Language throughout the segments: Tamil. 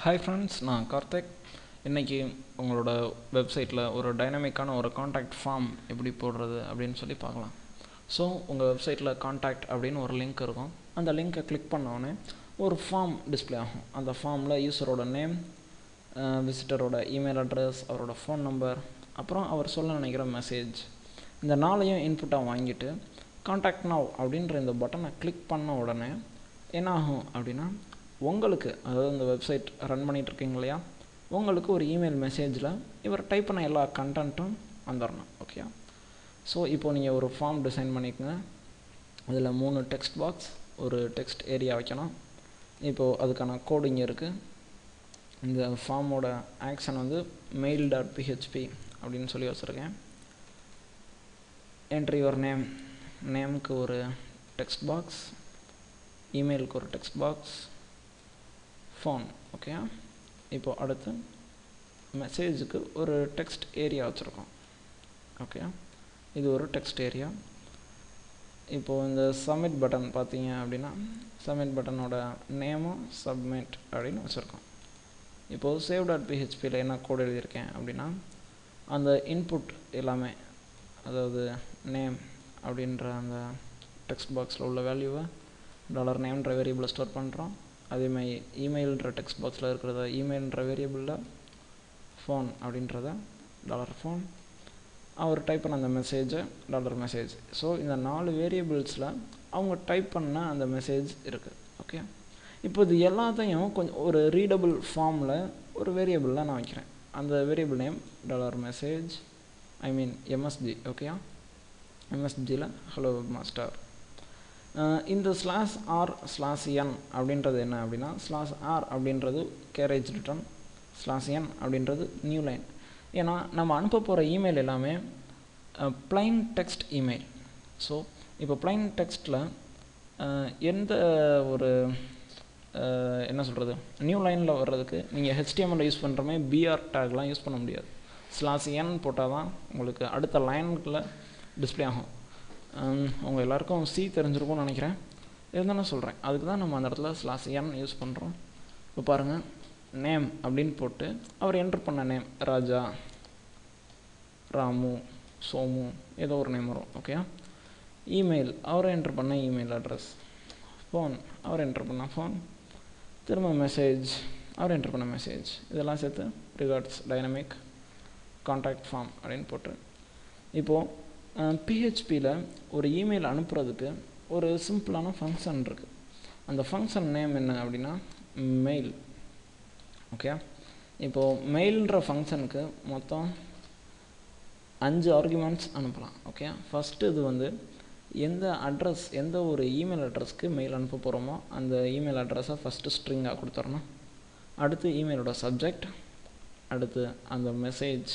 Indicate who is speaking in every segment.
Speaker 1: ஹாய் ஃப்ரெண்ட்ஸ், நான் கார்த்திக். இன்றைக்கி உங்களோட வெப்சைட்டில் ஒரு டைனமிக்கான ஒரு காண்டாக்ட் ஃபார்ம் எப்படி போடுறது அப்படின்னு சொல்லி பார்க்கலாம். ஸோ உங்கள் வெப்சைட்டில் காண்டாக்ட் அப்படின்னு ஒரு லிங்க் இருக்கும். அந்த லிங்க்கை கிளிக் பண்ணோடனே ஒரு ஃபார்ம் டிஸ்பிளே ஆகும். அந்த ஃபார்மில் யூஸரோட நேம், விசிட்டரோட இமெயில் அட்ரஸ், அவரோட ஃபோன் நம்பர், அப்புறம் அவர் சொல்ல நினைக்கிற மெசேஜ், இந்த நாளையும் இன்புட்டாக வாங்கிட்டு காண்டாக்ட் நவ் அப்படின்ற இந்த பட்டனை கிளிக் பண்ண உடனே என்ன ஆகும் அப்படின்னா, உங்களுக்கு, அதாவது இந்த வெப்சைட் ரன் பண்ணிகிட்ருக்கீங்க இல்லையா, உங்களுக்கு ஒரு இமெயில் மெசேஜில் இவர் டைப் பண்ண எல்லா கண்டென்ட்டும் வந்துடணும். ஓகே. ஸோ இப்போது நீங்கள் ஒரு ஃபார்ம் டிசைன் பண்ணிக்கோங்க. அதில் 3 டெக்ஸ்ட் பாக்ஸ், ஒரு டெக்ஸ்ட் ஏரியா வைக்கணும். இப்போது அதுக்கான கோடு இங்கே இருக்குது. இந்த ஃபார்மோட ஆக்ஷன் வந்து mail.php அப்படின்னு சொல்லி வச்சுருக்கேன். என்ட்ரி யுவர் நேம், நேமுக்கு ஒரு டெக்ஸ்ட் பாக்ஸ், இமெயிலுக்கு ஒரு டெக்ஸ்ட் பாக்ஸ், ஃபோன். ஓகே. இப்போது அடுத்து மெசேஜுக்கு ஒரு டெக்ஸ்ட் ஏரியா வச்சுருக்கோம். ஓகே, இது ஒரு டெக்ஸ்ட் ஏரியா. இப்போது இந்த சப்மிட் பட்டன் பார்த்தீங்க அப்படின்னா, சப்மிட் பட்டனோட நேமும் சப்மிட் அப்படின்னு வச்சுருக்கோம். இப்போது save.phpயில் என்ன கோடு எழுதியிருக்கேன் அப்படின்னா, அந்த இன்புட் எல்லாமே, அதாவது நேம் அப்படின்ற அந்த டெக்ஸ்ட் பாக்ஸில் உள்ள வேல்யூவை $நேம்ன்ற வேரியபிளை ஸ்டோர் பண்ணுறோம். அதேமாதிரி இமெயில்ன்ற டெக்ஸ்ட் பாக்ஸில் இருக்கிறத இமெயில்ன்ற வேரியபிளில், ஃபோன் அப்படின்றத $ஃபோன், அவர் டைப் பண்ண அந்த மெசேஜை $மெசேஜ். ஸோ இந்த 4 வேரியபிள்ஸில் அவங்க டைப் பண்ண அந்த மெசேஜ் இருக்குது. ஓகே. இப்போ இது எல்லாத்தையும் கொஞ்சம் ஒரு ரீடபிள் ஃபார்மில் ஒரு வேரியபிளில் நான் வைக்கிறேன். அந்த variable name $message, MSG. Okay, MSGயில் ஹலோ வெப்மாஸ்டர். இந்த /r/n அப்படின்றது என்ன அப்படின்னா, /r அப்படின்றது கேரேஜ் ரிட்டர்ன், /n அப்படின்றது நியூ லைன். ஏன்னா நம்ம அனுப்ப போகிற இமெயில் எல்லாமே plain டெக்ஸ்ட் இமெயில். ஸோ இப்போ plain டெக்ஸ்ட்டில் எந்த ஒரு என்ன சொல்கிறது, நியூ லைனில் வர்றதுக்கு நீங்கள் HTML யூஸ் பண்ணுறமே BR டேக்லாம் யூஸ் பண்ண முடியாது. /n போட்டால் தான் உங்களுக்கு அடுத்த லைனுக்குள்ள டிஸ்பிளே ஆகும். உங்கள் எல்லாருக்கும் C தெரிஞ்சிருக்கும்னு நினைக்கிறேன், இருந்தாலும் சொல்கிறேன். அதுக்கு தான் நம்ம அந்த இடத்துல /n யூஸ் பண்ணுறோம். இப்போ பாருங்கள், நேம் அப்படின்னு போட்டு அவர் என்ட்ரு பண்ண நேம் ராஜா, ராமு, சோமு, ஏதோ ஒரு நேம் வரும். ஓகே. இமெயில், அவர் என்ட்ரு பண்ண இமெயில் அட்ரஸ், ஃபோன், அவர் என்ட்ரு பண்ண ஃபோன், திரும்ப மெசேஜ், அவர் என்ட்ரு பண்ண மெசேஜ், இதெல்லாம் சேர்த்து ரிகார்ட்ஸ் டைனமிக் காண்டாக்ட் ஃபார்ம் அப்படின்னு போட்டு, இப்போது PHPயில் ஒரு இமெயில் அனுப்புறதுக்கு ஒரு சிம்பிளான ஃபங்க்ஷன் இருக்குது. அந்த ஃபங்க்ஷன் நேம் என்ன அப்படின்னா மெயில். ஓகே. இப்போது மெயில்ன்ற ஃபங்க்ஷனுக்கு மொத்தம் 5 ஆர்குமெண்ட்ஸ் அனுப்பலாம். ஓகே. ஃபஸ்ட்டு இது வந்து எந்த அட்ரஸ், எந்த ஒரு இமெயில் அட்ரஸ்க்கு மெயில் அனுப்ப போகிறோமோ அந்த இமெயில் அட்ரஸை ஃபஸ்ட்டு ஸ்ட்ரிங்காக கொடுத்துடணும். அடுத்து இமெயிலோட சப்ஜெக்ட், அடுத்து அந்த மெசேஜ்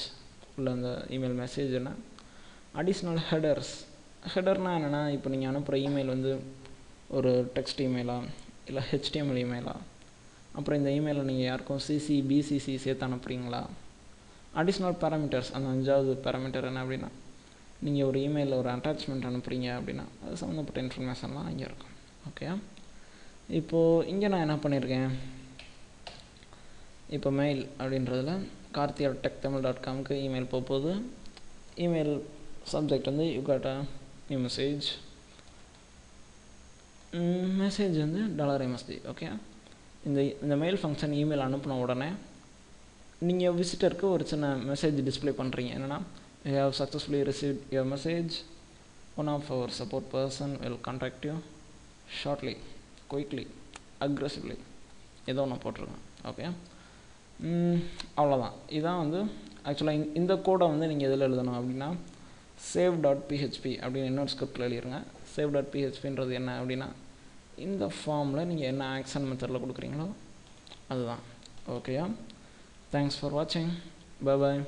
Speaker 1: உள்ள அந்த இமெயில் மெசேஜ் என்ன, அடிஷ்னல் ஹெடர்ஸ். ஹெடர்னால் என்னென்னா, இப்போ நீங்கள் அனுப்புகிற இமெயில் வந்து ஒரு டெக்ஸ்ட் இமெயிலா இல்லை HTML இமெயிலா, அப்புறம் இந்த இமெயிலில் நீங்கள் யாருக்கும் CC BCC சேர்த்து அனுப்புகிறீங்களா, அடிஷ்னல் பேராமீட்டர்ஸ். அந்த 5வது பேராமீட்டர் என்ன அப்படின்னா, நீங்கள் ஒரு இமெயிலில் ஒரு அட்டாச்மெண்ட் அனுப்புகிறீங்க அப்படின்னா அது சம்மந்தப்பட்ட இன்ஃபர்மேஷன்லாம் இங்கே இருக்கும். ஓகே. இப்போது இங்கே நான் என்ன பண்ணியிருக்கேன், இப்போ மெயில் அப்படின்றதில் karthi@techtamil.comக்கு இமெயில் போகுது. இமெயில் சப்ஜெக்ட் வந்து you got a new message, message வந்து $MSG. ஓகே. இந்த மெயில் ஃபங்க்ஷன் இமெயில் அனுப்பின உடனே நீங்கள் விசிட்டருக்கு ஒரு சின்ன மெசேஜ் டிஸ்பிளே பண்ணுறீங்க. என்னென்னா, you have successfully received your message, one of our support person will contact you shortly, quickly, aggressively, ஏதோ ஒன்று போட்டிருக்கேன். ஓகே. அவ்வளோதான். இதான் வந்து ஆக்சுவலாக இந்த கோடை வந்து நீங்கள் எதில் எழுதணும் அப்படின்னா save.php அப்படின்னு இன்னொரு ஸ்கிரிப்டில் எழுதிருங்க. save.phpன்றது என்ன அப்படின்னா, இந்த ஃபார்மில் நீங்கள் என்ன ஆக்ஷன் மெத்தடில் கொடுக்குறீங்களோ அதுதான். ஓகேயா. தேங்க்ஸ் ஃபார் வாட்சிங். Bye bye.